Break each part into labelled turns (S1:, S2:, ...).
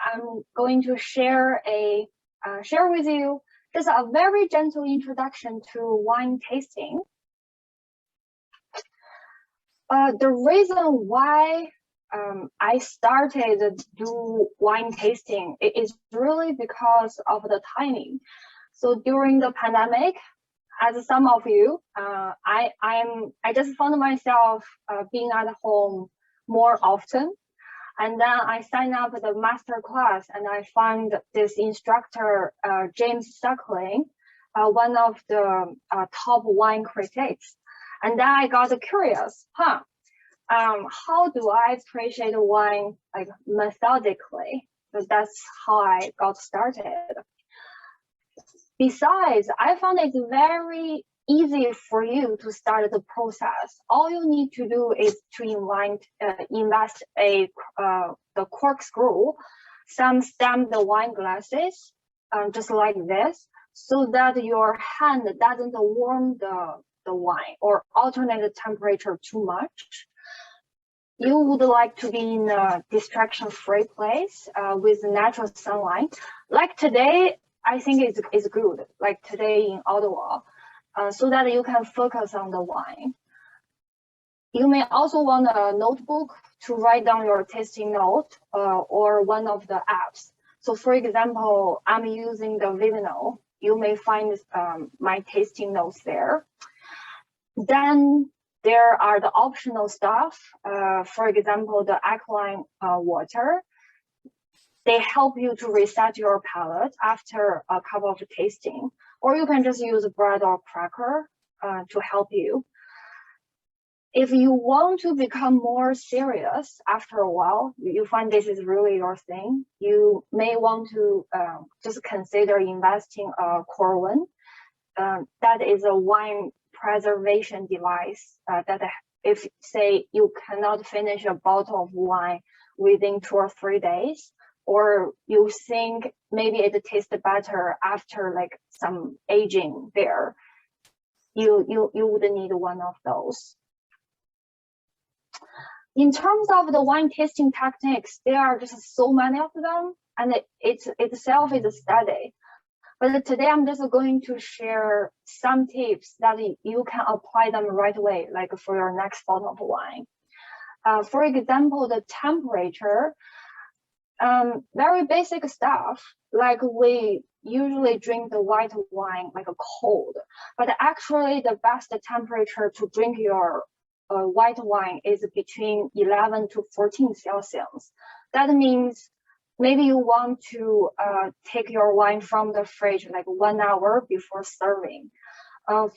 S1: I'm going to share with you just a very gentle introduction to wine tasting. The reason why I started to do wine tasting is really because of the timing. So during the pandemic, as some of you, I just found myself being at home more often. And then I signed up for the master class, and I found this instructor, James Suckling, one of the top wine critics. And then I got curious, how do I appreciate wine like methodically? So that's how I got started. Besides, I found it very easy for you to start the process. All you need to do is to invest the corkscrew, some stamped wine glasses, just like this, so that your hand doesn't warm the wine or alternate the temperature too much. You would like to be in a distraction-free place with natural sunlight. Like today, I think it's good, like today in Ottawa, so that you can focus on the wine. You may also want a notebook to write down your tasting note or one of the apps. So for example, I'm using the Vivino. You may find my tasting notes there. Then there are the optional stuff. For example, the alkaline water. They help you to reset your palate after a cup of tasting, or you can just use bread or cracker to help you. If you want to become more serious after a while, you find this is really your thing, you may want to just consider investing a Corwin. That is a wine preservation device that if, say, you cannot finish a bottle of wine within 2 or 3 days, or you think maybe it tastes better after like some aging there, you would need one of those. In terms of the wine tasting techniques, there are just so many of them, and it itself is a study. But today I'm just going to share some tips that you can apply them right away, like for your next bottle of wine. For example, the temperature. Very basic stuff, like we usually drink the white wine like a cold, but actually the best temperature to drink your white wine is between 11 to 14 Celsius. That means maybe you want to take your wine from the fridge like 1 hour before serving.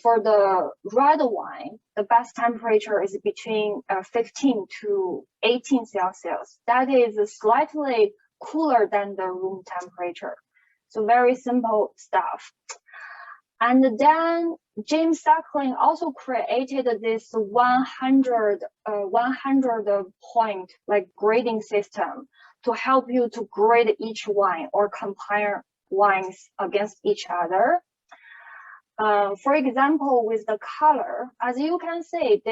S1: For the red wine, the best temperature is between 15 to 18 Celsius. That is slightly cooler than the room temperature. So very simple stuff. And then James Suckling also created this 100 point like grading system to help you to grade each wine or compare wines against each other. For example, with the color, as you can see,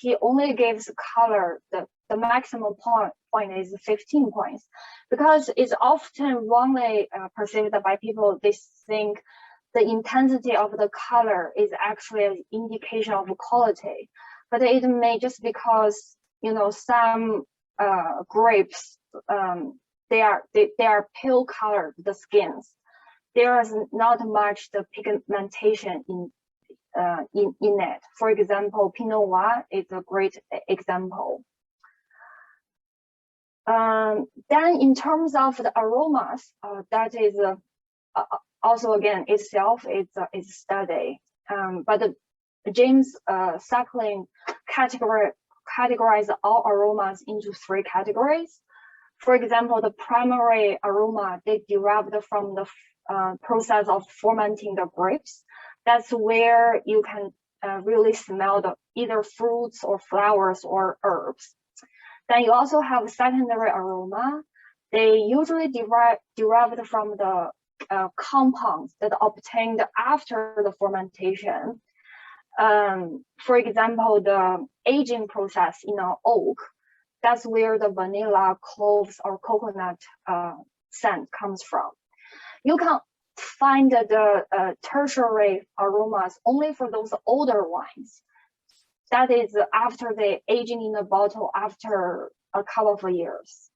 S1: he only gives color, the maximum point is 15 points, because it's often wrongly perceived by people. They think the intensity of the color is actually an indication of quality, but it may just because, you know, some grapes, they are pale colored, the skins. There is not much the pigmentation in it. For example, Pinot Noir is a great example. Then in terms of the aromas, that is also again itself is a study. But James Suckling categorized all aromas into 3 categories. For example, the primary aroma, they derived from the process of fermenting the grapes. That's where you can really smell the either fruits or flowers or herbs. Then you also have secondary aroma. They usually derived from the compounds that obtained after the fermentation. For example, the aging process in an oak, That's where the vanilla, cloves, or coconut scent comes from. You can find the tertiary aromas only for those older wines. That is after they aging in the bottle after a couple of years.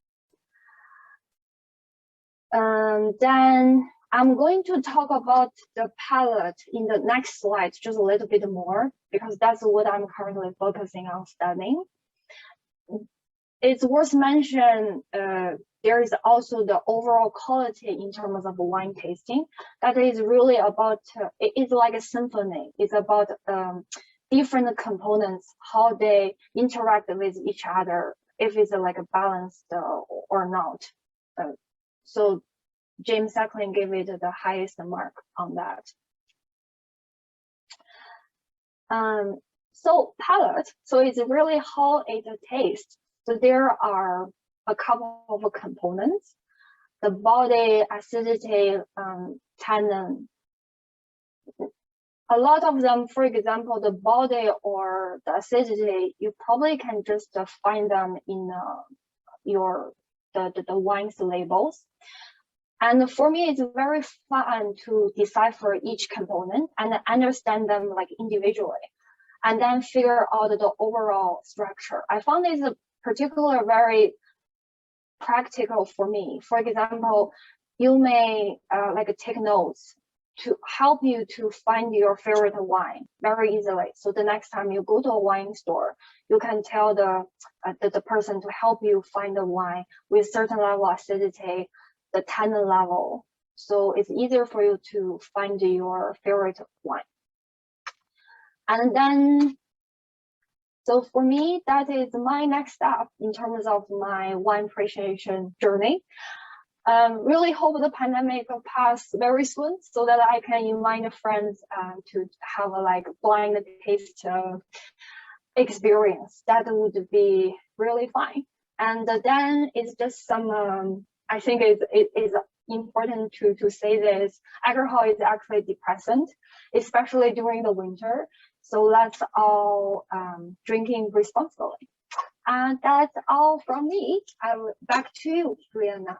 S1: Then I'm going to talk about the palate in the next slide just a little bit more, because that's what I'm currently focusing on studying. It's worth mentioning there is also the overall quality in terms of wine tasting. That is really about, it's like a symphony. It's about different components, how they interact with each other, if it's like a balanced or not. So James Suckling gave it the highest mark on that. So palate, so it's really how it tastes. So there are a couple of components: the body, acidity, tannin. A lot of them, for example, the body or the acidity, you probably can just find them in the wine's labels. And for me, it's very fun to decipher each component and understand them like individually, and then figure out the overall structure. I found this particularly very practical for me. For example, you may like take notes to help you to find your favorite wine very easily. So the next time you go to a wine store, you can tell the person to help you find the wine with certain level of acidity, the tannin level. So it's easier for you to find your favorite wine. And then, so for me, that is my next step in terms of my wine appreciation journey. Really hope the pandemic will pass very soon so that I can invite friends to have a like blind taste experience. That would be really fun. And then it's just some, I think it is important to say this, alcohol is actually depressant, especially during the winter. So let's all drinking responsibly. And that's all from me. Back to you, Rihanna.